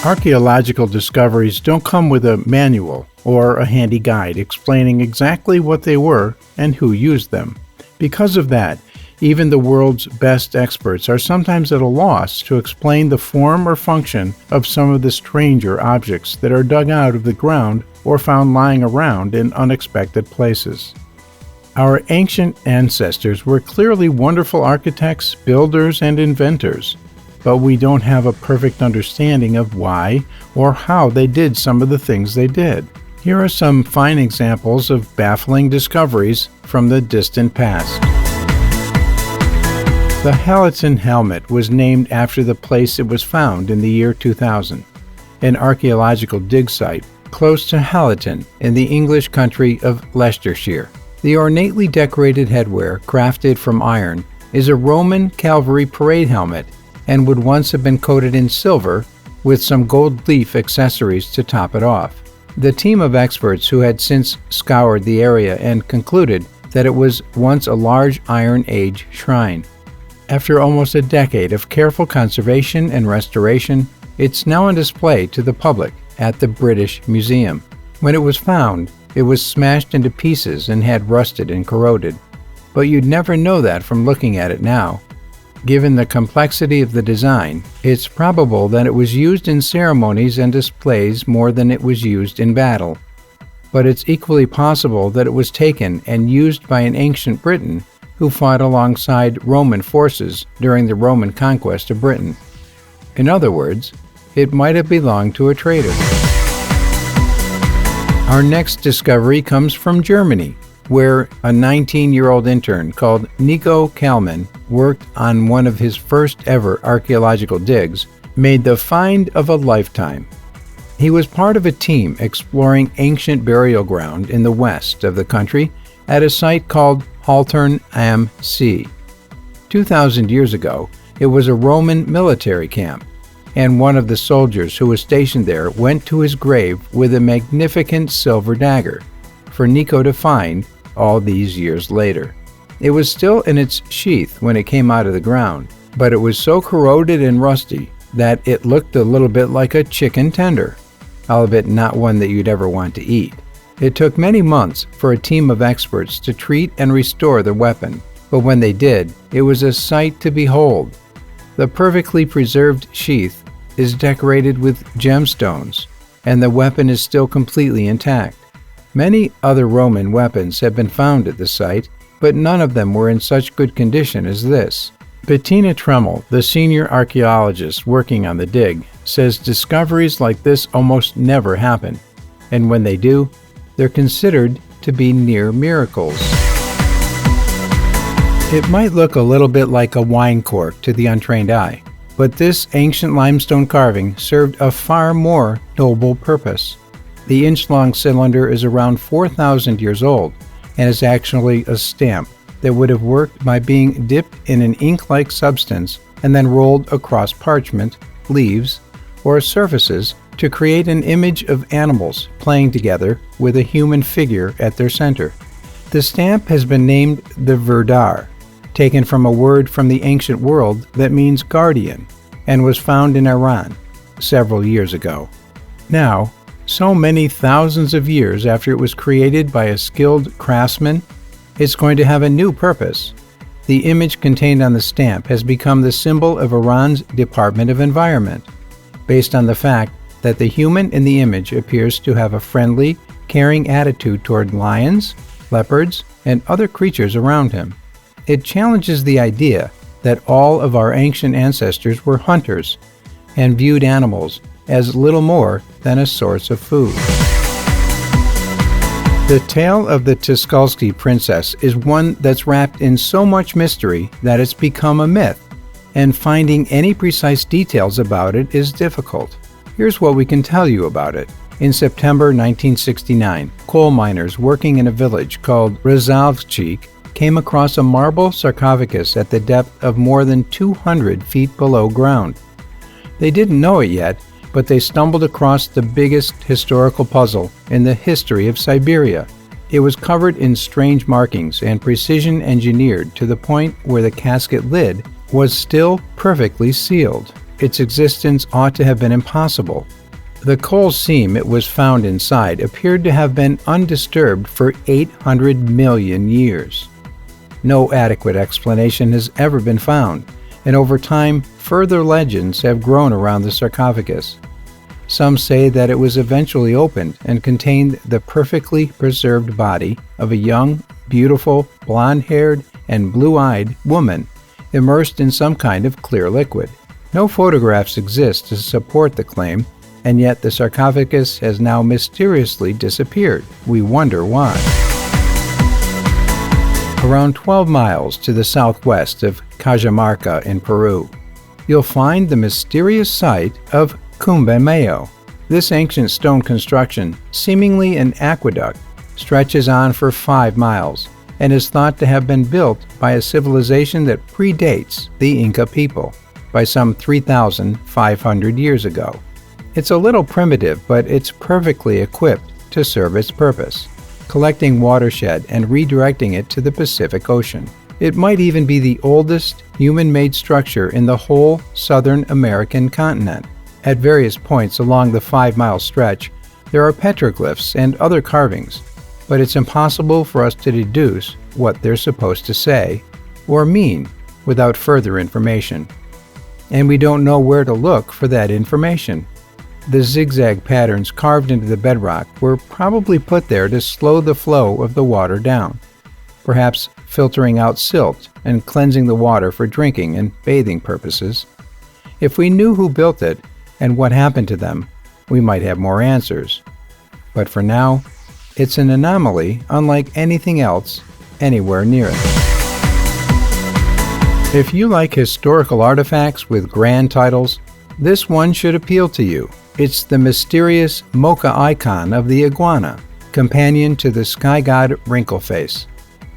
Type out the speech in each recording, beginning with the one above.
Archaeological discoveries don't come with a manual or a handy guide explaining exactly what they were and who used them. Because of that, even the world's best experts are sometimes at a loss to explain the form or function of some of the stranger objects that are dug out of the ground or found lying around in unexpected places. Our ancient ancestors were clearly wonderful architects, builders, and inventors, but we don't have a perfect understanding of why or how they did some of the things they did. Here are some fine examples of baffling discoveries from the distant past. The Hadrians Helmet was named after the place it was found in the year 2000, an archaeological dig site close to Hadrian in the English country of Leicestershire. The ornately decorated headwear, crafted from iron, is a Roman cavalry parade helmet and would once have been coated in silver with some gold leaf accessories to top it off. The team of experts who had since scoured the area and concluded that it was once a large Iron Age shrine. After almost a decade of careful conservation and restoration, it's now on display to the public at the British Museum. When it was found, it was smashed into pieces and had rusted and corroded. But you'd never know that from looking at it now. Given the complexity of the design, it's probable that it was used in ceremonies and displays more than it was used in battle. But it's equally possible that it was taken and used by an ancient Briton who fought alongside Roman forces during the Roman conquest of Britain. In other words, it might have belonged to a trader. Our next discovery comes from Germany, where a 19-year-old intern called Nico Kalman worked on one of his first ever archaeological digs, made the find of a lifetime. He was part of a team exploring ancient burial ground in the west of the country at a site called Hadrian am See. 2,000 years ago, it was a Roman military camp, and one of the soldiers who was stationed there went to his grave with a magnificent silver dagger for Nico to find all these years later. It was still in its sheath when it came out of the ground, but it was so corroded and rusty that it looked a little bit like a chicken tender, albeit not one that you'd ever want to eat. It took many months for a team of experts to treat and restore the weapon, but when they did, it was a sight to behold. The perfectly preserved sheath is decorated with gemstones, and the weapon is still completely intact. Many other Roman weapons have been found at the site, but none of them were in such good condition as this. Bettina Tremmel, the senior archaeologist working on the dig, says discoveries like this almost never happen, and when they do, they're considered to be near miracles. It might look a little bit like a wine cork to the untrained eye, but this ancient limestone carving served a far more noble purpose. The inch-long cylinder is around 4,000 years old and is actually a stamp that would have worked by being dipped in an ink-like substance and then rolled across parchment, leaves, or surfaces to create an image of animals playing together with a human figure at their center. The stamp has been named the Verdar, taken from a word from the ancient world that means guardian, and was found in Iran several years ago. Now, so many thousands of years after it was created by a skilled craftsman, it's going to have a new purpose. The image contained on the stamp has become the symbol of Iran's Department of Environment, based on the fact that the human in the image appears to have a friendly, caring attitude toward lions, leopards, and other creatures around him. It challenges the idea that all of our ancient ancestors were hunters and viewed animals as little more than a source of food. The tale of the Tuskolsky Princess is one that's wrapped in so much mystery that it's become a myth, and finding any precise details about it is difficult. Here's what we can tell you about it. In September 1969, coal miners working in a village called Rzalchik came across a marble sarcophagus at the depth of more than 200 feet below ground. They didn't know it yet, but they stumbled across the biggest historical puzzle in the history of Siberia. It was covered in strange markings and precision engineered to the point where the casket lid was still perfectly sealed. its existence ought to have been impossible. The coal seam it was found inside appeared to have been undisturbed for 800 million years. No adequate explanation has ever been found, and over time, further legends have grown around the sarcophagus. Some say that it was eventually opened and contained the perfectly preserved body of a young, beautiful, blonde-haired, and blue-eyed woman immersed in some kind of clear liquid. No photographs exist to support the claim, and yet the sarcophagus has now mysteriously disappeared. We wonder why. Around 12 miles to the southwest of Cajamarca in Peru, you'll find the mysterious site of Kumbameo. This ancient stone construction, seemingly an aqueduct, stretches on for 5 miles and is thought to have been built by a civilization that predates the Inca people by some 3,500 years ago. It's a little primitive, but it's perfectly equipped to serve its purpose, collecting watershed and redirecting it to the Pacific Ocean. It might even be the oldest human-made structure in the whole Southern American continent. At various points along the 5-mile stretch, there are petroglyphs and other carvings, but it's impossible for us to deduce what they're supposed to say or mean without further information. And we don't know where to look for that information. The zigzag patterns carved into the bedrock were probably put there to slow the flow of the water down, perhaps filtering out silt and cleansing the water for drinking and bathing purposes. If we knew who built it and what happened to them, we might have more answers. But for now, it's an anomaly unlike anything else anywhere near it. If you like historical artifacts with grand titles, this one should appeal to you. It's the mysterious Mocha icon of the iguana, companion to the sky god Wrinkleface.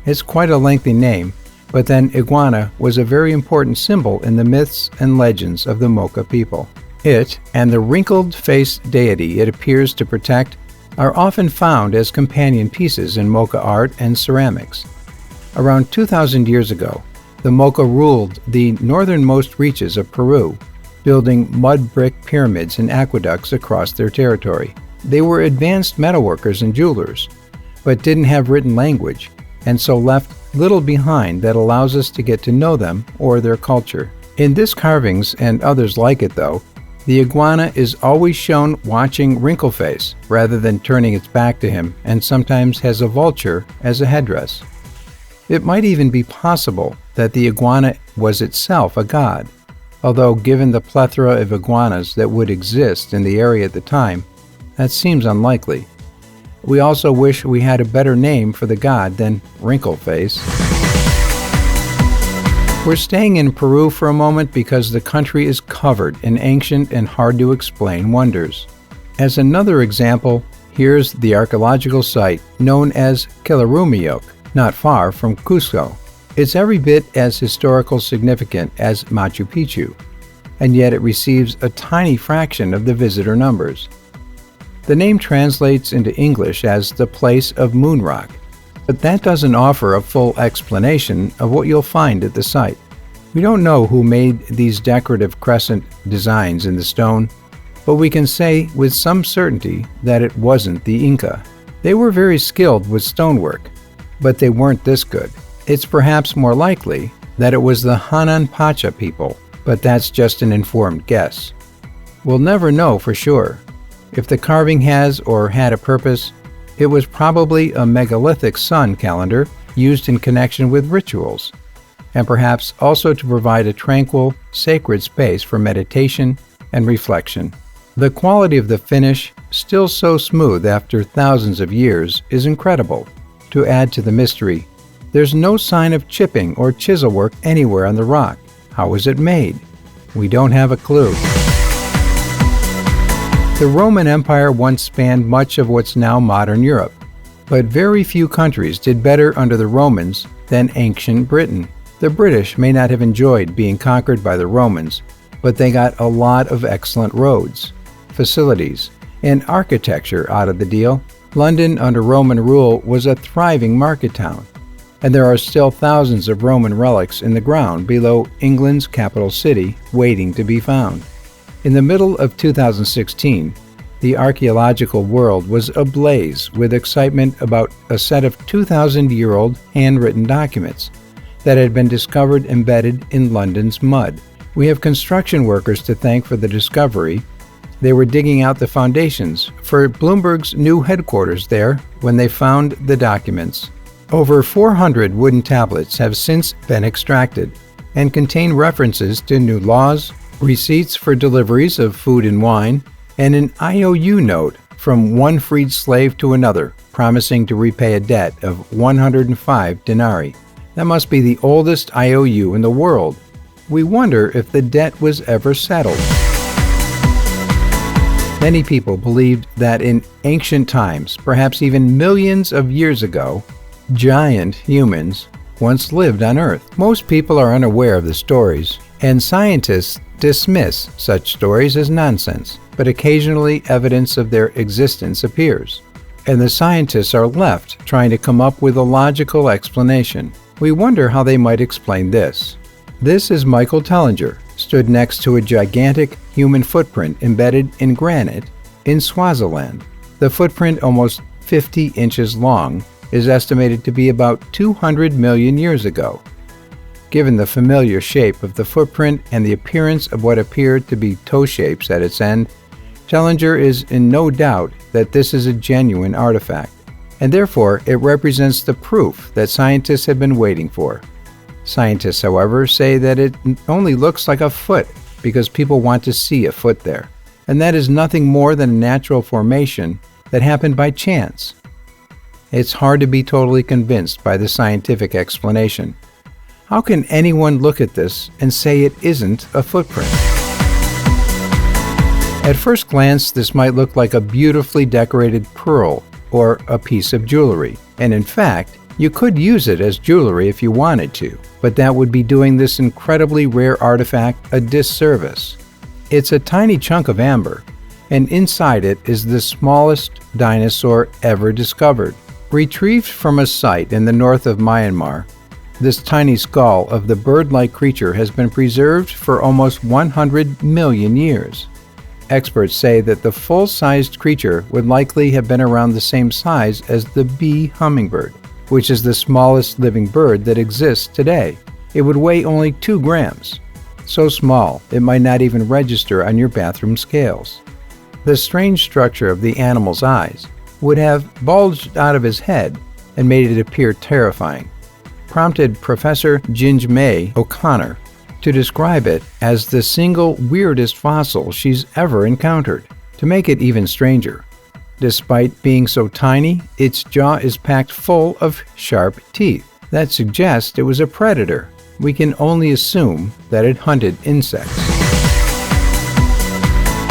It's quite a lengthy name, but then iguana was a very important symbol in the myths and legends of the Mocha people. It, and the wrinkled-faced deity it appears to protect, are often found as companion pieces in Mocha art and ceramics. Around 2,000 years ago, the Mocha ruled the northernmost reaches of Peru, building mud brick pyramids and aqueducts across their territory. They were advanced metalworkers and jewelers, but didn't have written language, and so left little behind that allows us to get to know them or their culture. In this carvings and others like it though, the iguana is always shown watching Wrinkleface rather than turning its back to him, and sometimes has a vulture as a headdress. It might even be possible that the iguana was itself a god, although given the plethora of iguanas that would exist in the area at the time, that seems unlikely. We also wish we had a better name for the god than Wrinkleface. We're staying in Peru for a moment because the country is covered in ancient and hard-to-explain wonders. As another example, here's the archaeological site known as Kilarumiok, not far from Cusco. It's every bit as historical significant as Machu Picchu, and yet it receives a tiny fraction of the visitor numbers. The name translates into English as the place of moon rock, but that doesn't offer a full explanation of what you'll find at the site. We don't know who made these decorative crescent designs in the stone, but we can say with some certainty that it wasn't the Inca. They were very skilled with stonework, but they weren't this good. It's perhaps more likely that it was the Hanan Pacha people, but that's just an informed guess. We'll never know for sure. If the carving has or had a purpose, it was probably a megalithic sun calendar used in connection with rituals, and perhaps also to provide a tranquil, sacred space for meditation and reflection. The quality of the finish, still so smooth after thousands of years, is incredible. To add to the mystery, there's no sign of chipping or chisel work anywhere on the rock. How was it made? We don't have a clue. The Roman Empire once spanned much of what's now modern Europe, but very few countries did better under the Romans than ancient Britain. The British may not have enjoyed being conquered by the Romans, but they got a lot of excellent roads, facilities, and architecture out of the deal. London under Roman rule was a thriving market town, and there are still thousands of Roman relics in the ground below England's capital city waiting to be found. In the middle of 2016, the archaeological world was ablaze with excitement about a set of 2,000-year-old handwritten documents that had been discovered embedded in London's mud. We have construction workers to thank for the discovery. They were digging out the foundations for Bloomberg's new headquarters there when they found the documents. Over 400 wooden tablets have since been extracted and contain references to new laws, receipts for deliveries of food and wine, and an IOU note from one freed slave to another, promising to repay a debt of 105 denarii. That must be the oldest IOU in the world. We wonder if the debt was ever settled. Many people believed that in ancient times, perhaps even millions of years ago, giant humans once lived on Earth. Most people are unaware of the stories, and scientists dismiss such stories as nonsense, but occasionally evidence of their existence appears, and the scientists are left trying to come up with a logical explanation. We wonder how they might explain this. This is Michael Tellinger, stood next to a gigantic human footprint embedded in granite in Swaziland. The footprint, almost 50 inches long, is estimated to be about 200 million years ago. Given the familiar shape of the footprint and the appearance of what appeared to be toe shapes at its end, Tellinger is in no doubt that this is a genuine artifact, and therefore it represents the proof that scientists have been waiting for. Scientists, however, say that it only looks like a foot because people want to see a foot there, and that is nothing more than a natural formation that happened by chance. It's hard to be totally convinced by the scientific explanation. How can anyone look at this and say it isn't a footprint? At first glance, this might look like a beautifully decorated pearl or a piece of jewelry, and in fact, you could use it as jewelry if you wanted to, but that would be doing this incredibly rare artifact a disservice. It's a tiny chunk of amber, and inside it is the smallest dinosaur ever discovered. Retrieved from a site in the north of Myanmar, this tiny skull of the bird-like creature has been preserved for almost 100 million years. Experts say that the full-sized creature would likely have been around the same size as the bee hummingbird, which is the smallest living bird that exists today. It would weigh only 2 grams. So small, it might not even register on your bathroom scales. The strange structure of the animal's eyes would have bulged out of his head and made it appear terrifying, prompted Professor Ginge O'Connor to describe it as the single weirdest fossil she's ever encountered. To make it even stranger, despite being so tiny, its jaw is packed full of sharp teeth. That suggests it was a predator. We can only assume that it hunted insects.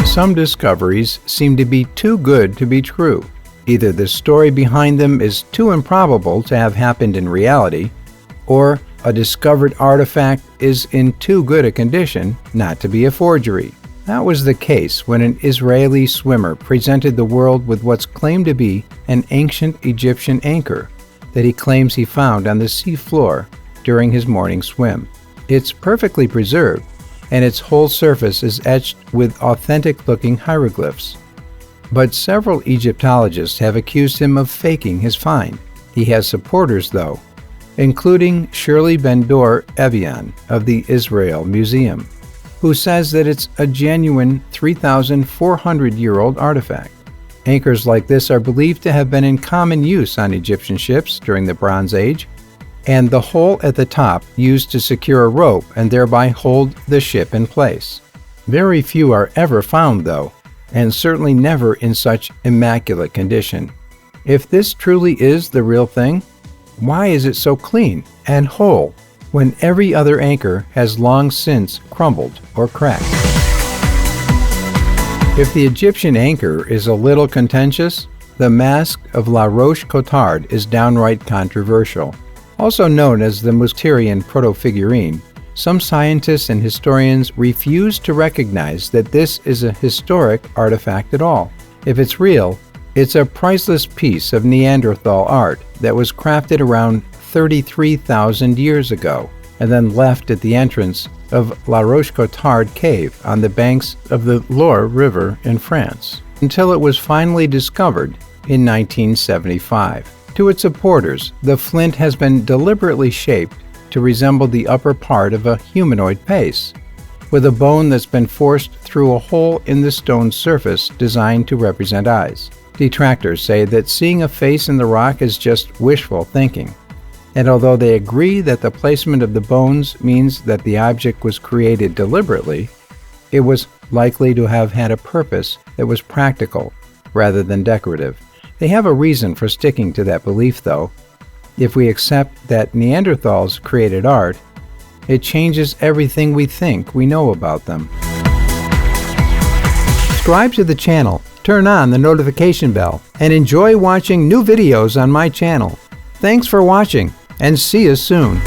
Some discoveries seem to be too good to be true. Either the story behind them is too improbable to have happened in reality, or a discovered artifact is in too good a condition not to be a forgery. That was the case when an Israeli swimmer presented the world with what's claimed to be an ancient Egyptian anchor that he claims he found on the sea floor during his morning swim. It's perfectly preserved, and its whole surface is etched with authentic-looking hieroglyphs. But several Egyptologists have accused him of faking his find. He has supporters, though, including Shirley Ben-Dor Evian of the Israel Museum, who says that it's a genuine 3,400-year-old artifact. Anchors like this are believed to have been in common use on Egyptian ships during the Bronze Age, and the hole at the top used to secure a rope and thereby hold the ship in place. Very few are ever found, though, and certainly never in such immaculate condition. If this truly is the real thing, why is it so clean and whole when every other anchor has long since crumbled or cracked? If the Egyptian anchor is a little contentious, the mask of Larochetard is downright controversial. Also known as the Musterian proto-figurine, some scientists and historians refuse to recognize that this is a historic artifact at all. If it's real, it's a priceless piece of Neanderthal art that was crafted around 33,000 years ago and then left at the entrance of Larochetard cave on the banks of the Loire River in France, until it was finally discovered in 1975. To its supporters, the flint has been deliberately shaped to resemble the upper part of a humanoid face, with a bone that's been forced through a hole in the stone's surface designed to represent eyes. Detractors say that seeing a face in the rock is just wishful thinking, and although they agree that the placement of the bones means that the object was created deliberately, it was likely to have had a purpose that was practical rather than decorative. They have a reason for sticking to that belief, though. If we accept that Neanderthals created art, it changes everything we think we know about them. Subscribe to the channel, turn on the notification bell, and enjoy watching new videos on my channel. Thanks for watching, and see you soon.